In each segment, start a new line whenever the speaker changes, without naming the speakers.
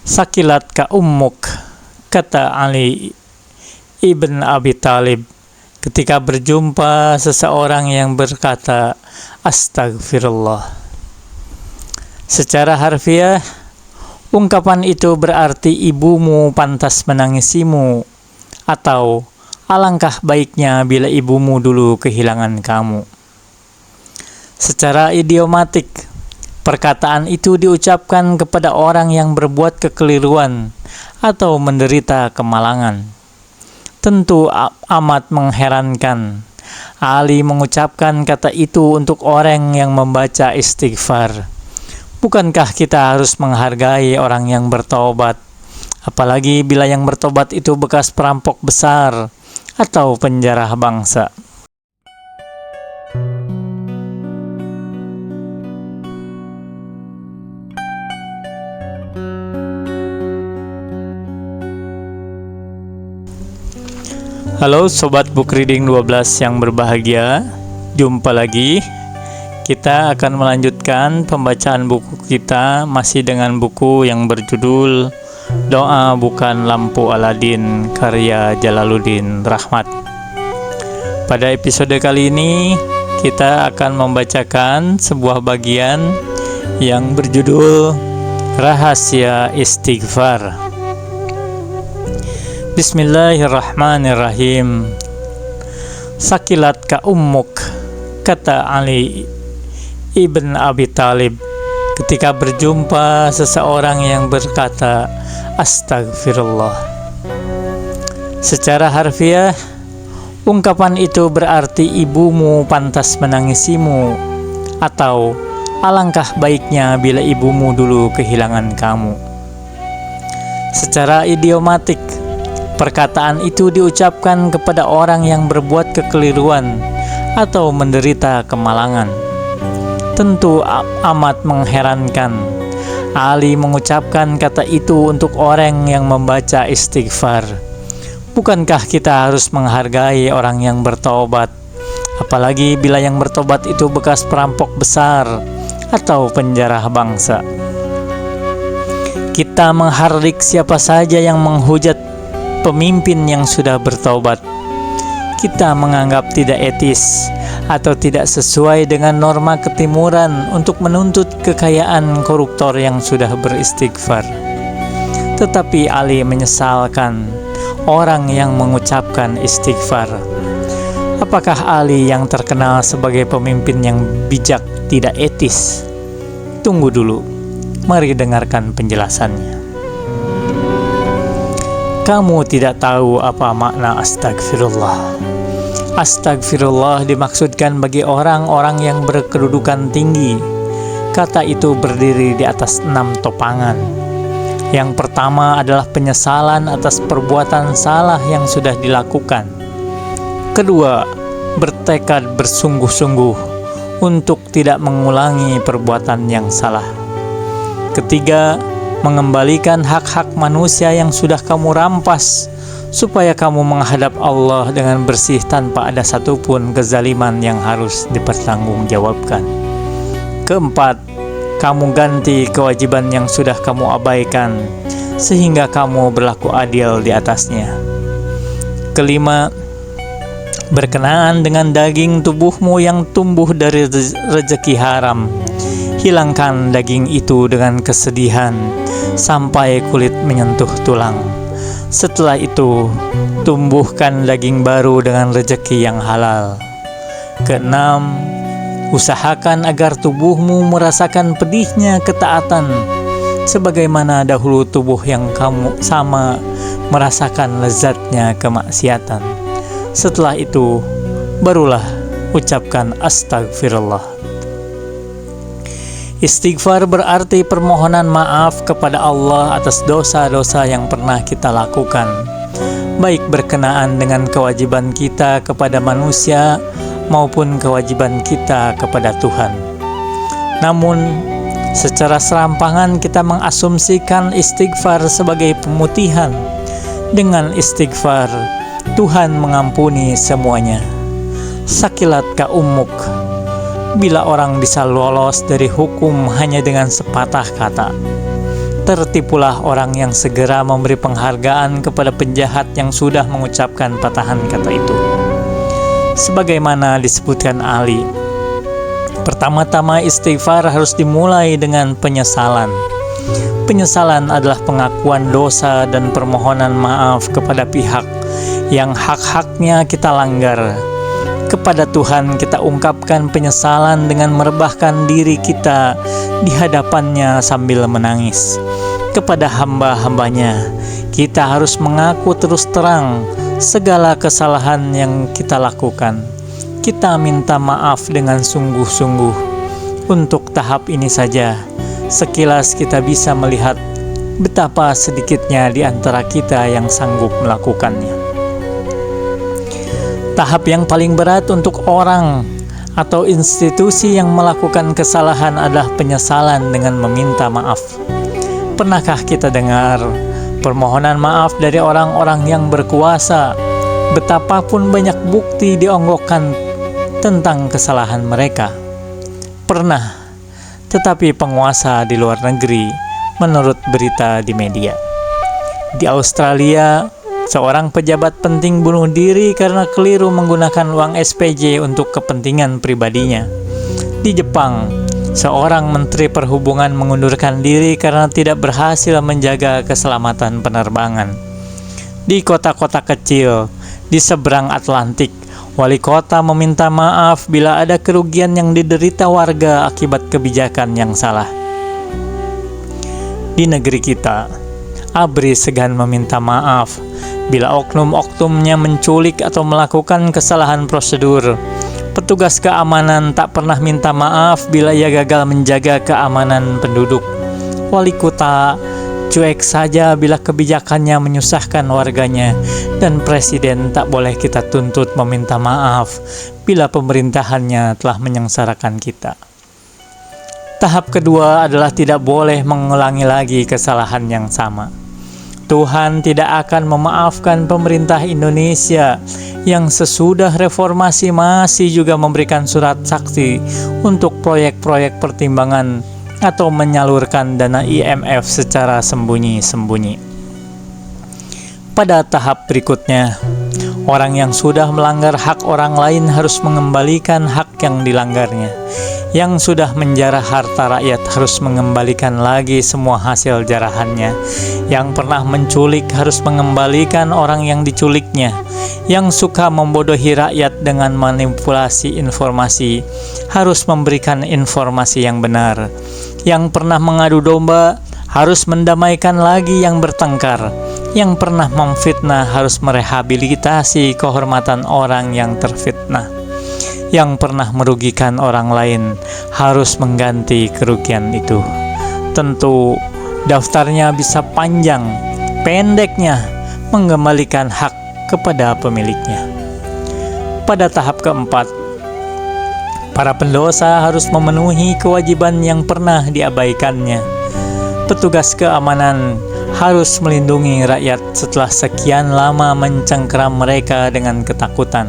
Sakilat ka ummuk, kata Ali ibn Abi Thalib ketika berjumpa seseorang yang berkata astagfirullah. Secara harfiah, ungkapan itu berarti ibumu pantas menangisimu, atau alangkah baiknya bila ibumu dulu kehilangan kamu. Secara idiomatik, perkataan itu diucapkan kepada orang yang berbuat kekeliruan atau menderita kemalangan. Tentu amat mengherankan Ali mengucapkan kata itu untuk orang yang membaca istighfar. Bukankah kita harus menghargai orang yang bertobat, apalagi bila yang bertobat itu bekas perampok besar atau penjara bangsa? Halo Sobat Book Reading 12 yang berbahagia, jumpa lagi. Kita akan melanjutkan pembacaan buku kita masih dengan buku yang berjudul Doa Bukan Lampu Aladin karya Jalaluddin Rahmat. Pada episode kali ini kita akan membacakan sebuah bagian yang berjudul Rahasia Istighfar. Bismillahirrahmanirrahim. Sakilat ka ummuk, kata Ali ibn Abi Thalib ketika berjumpa seseorang yang berkata astagfirullah. Secara harfiah, ungkapan itu berarti ibumu pantas menangisimu, atau alangkah baiknya bila ibumu dulu kehilangan kamu. Secara idiomatik, perkataan itu diucapkan kepada orang yang berbuat kekeliruan atau menderita kemalangan. Tentu amat mengherankan Ali mengucapkan kata itu untuk orang yang membaca istighfar. Bukankah kita harus menghargai orang yang bertobat, apalagi bila yang bertobat itu bekas perampok besar atau penjara bangsa? Kita menghardik siapa saja yang menghujat pemimpin yang sudah bertaubat. Kita menganggap tidak etis atau tidak sesuai dengan norma ketimuran untuk menuntut kekayaan koruptor yang sudah beristighfar. Tetapi Ali menyesalkan orang yang mengucapkan istighfar. Apakah Ali yang terkenal sebagai pemimpin yang bijak tidak etis? Tunggu dulu, mari dengarkan penjelasannya. Kamu tidak tahu apa makna astagfirullah. Astagfirullah dimaksudkan bagi orang-orang yang berkedudukan tinggi. Kata itu berdiri di atas 6 topangan. Yang pertama adalah penyesalan atas perbuatan salah yang sudah dilakukan. Kedua, bertekad bersungguh-sungguh untuk tidak mengulangi perbuatan yang salah. Ketiga, mengembalikan hak-hak manusia yang sudah kamu rampas, supaya kamu menghadap Allah dengan bersih tanpa ada satupun kezaliman yang harus dipertanggungjawabkan. Keempat, kamu ganti kewajiban yang sudah kamu abaikan, sehingga kamu berlaku adil di atasnya. Kelima, berkenaan dengan daging tubuhmu yang tumbuh dari rezeki haram, hilangkan daging itu dengan kesedihan sampai kulit menyentuh tulang. Setelah itu, tumbuhkan daging baru dengan rezeki yang halal. Keenam, usahakan agar tubuhmu merasakan pedihnya ketaatan, sebagaimana dahulu tubuh yang kamu sama merasakan lezatnya kemaksiatan. Setelah itu, barulah ucapkan astagfirullah. Istighfar berarti permohonan maaf kepada Allah atas dosa-dosa yang pernah kita lakukan, baik berkenaan dengan kewajiban kita kepada manusia maupun kewajiban kita kepada Tuhan. Namun, secara serampangan kita mengasumsikan istighfar sebagai pemutihan. Dengan istighfar, Tuhan mengampuni semuanya. Sakilat ka ummuk. Bila orang bisa lolos dari hukum hanya dengan sepatah kata, Tertipulah orang yang segera memberi penghargaan kepada penjahat yang sudah mengucapkan patahan kata itu. Sebagaimana disebutkan Ali, pertama-tama istighfar harus dimulai dengan penyesalan. Penyesalan adalah pengakuan dosa dan permohonan maaf kepada pihak yang hak-haknya kita langgar. Kepada Tuhan kita ungkapkan penyesalan dengan merebahkan diri kita di hadapannya sambil menangis. Kepada hamba-hambanya kita harus mengaku terus terang segala kesalahan yang kita lakukan. Kita minta maaf dengan sungguh-sungguh. Untuk tahap ini saja, sekilas kita bisa melihat betapa sedikitnya di antara kita yang sanggup melakukannya. Tahap yang paling berat untuk orang atau institusi yang melakukan kesalahan adalah penyesalan dengan meminta maaf. Pernahkah kita dengar permohonan maaf dari orang-orang yang berkuasa? Betapapun banyak bukti dionggokkan tentang kesalahan mereka. Pernah, tetapi penguasa di luar negeri menurut berita di media. Di Australia, seorang pejabat penting bunuh diri karena keliru menggunakan uang SPJ untuk kepentingan pribadinya. Di Jepang, seorang menteri perhubungan mengundurkan diri karena tidak berhasil menjaga keselamatan penerbangan. Di kota-kota kecil di seberang Atlantik, wali kota meminta maaf bila ada kerugian yang diderita warga akibat kebijakan yang salah. Di negeri kita, ABRI segan meminta maaf bila oknum-oknumnya menculik atau melakukan kesalahan prosedur. Petugas keamanan tak pernah minta maaf bila ia gagal menjaga keamanan penduduk. Wali kota cuek saja bila kebijakannya menyusahkan warganya, dan presiden tak boleh kita tuntut meminta maaf bila pemerintahannya telah menyengsarakan kita. Tahap kedua adalah tidak boleh mengulangi lagi kesalahan yang sama. Tuhan tidak akan memaafkan pemerintah Indonesia yang sesudah reformasi masih juga memberikan surat saksi untuk proyek-proyek pertimbangan atau menyalurkan dana IMF secara sembunyi-sembunyi. Pada tahap berikutnya, orang yang sudah melanggar hak orang lain harus mengembalikan hak yang dilanggarnya. Yang sudah menjarah harta rakyat harus mengembalikan lagi semua hasil jarahannya. Yang pernah menculik harus mengembalikan orang yang diculiknya. Yang suka membodohi rakyat dengan manipulasi informasi harus memberikan informasi yang benar. Yang pernah mengadu domba harus mendamaikan lagi yang bertengkar. Yang pernah memfitnah harus merehabilitasi kehormatan orang yang terfitnah. Yang pernah merugikan orang lain harus mengganti kerugian itu. Tentu daftarnya bisa panjang, pendeknya mengembalikan hak kepada pemiliknya. Pada tahap keempat, para pendosa harus memenuhi kewajiban yang pernah diabaikannya. Petugas keamanan harus melindungi rakyat setelah sekian lama mencengkeram mereka dengan ketakutan.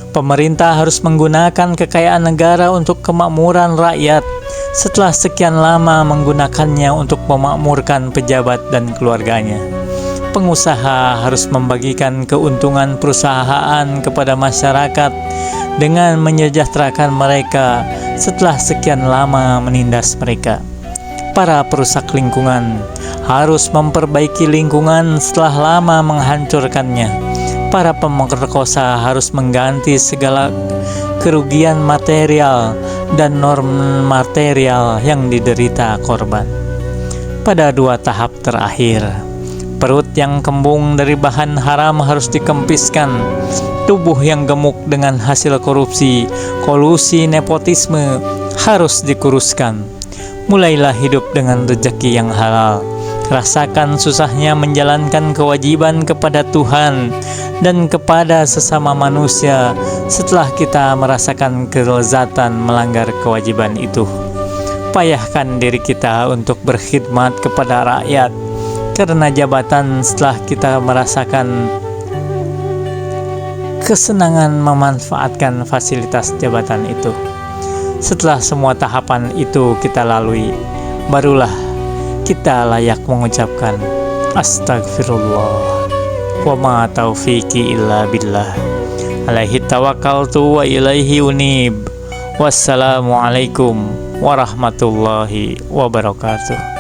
Pemerintah harus menggunakan kekayaan negara untuk kemakmuran rakyat setelah sekian lama menggunakannya untuk memakmurkan pejabat dan keluarganya. Pengusaha harus membagikan keuntungan perusahaan kepada masyarakat dengan menyejahterakan mereka setelah sekian lama menindas mereka. Para perusak lingkungan harus memperbaiki lingkungan setelah lama menghancurkannya. Para pemerkosa harus mengganti segala kerugian material dan non material yang diderita korban. Pada dua tahap terakhir, perut yang kembung dari bahan haram harus dikempiskan. Tubuh yang gemuk dengan hasil korupsi, kolusi, nepotisme harus dikuruskan. Mulailah hidup dengan rezeki yang halal. Rasakan susahnya menjalankan kewajiban kepada Tuhan dan kepada sesama manusia setelah kita merasakan kelezatan melanggar kewajiban itu. Payahkan diri kita untuk berkhidmat kepada rakyat karena jabatan setelah kita merasakan kesenangan memanfaatkan fasilitas jabatan itu. Setelah semua tahapan itu kita lalui, barulah kita layak mengucapkan astagfirullah. Wa ma taufiqi illa billah. Alaihi tawakkaltu wa ilaihi unib. Wassalamualaikum warahmatullahi wabarakatuh.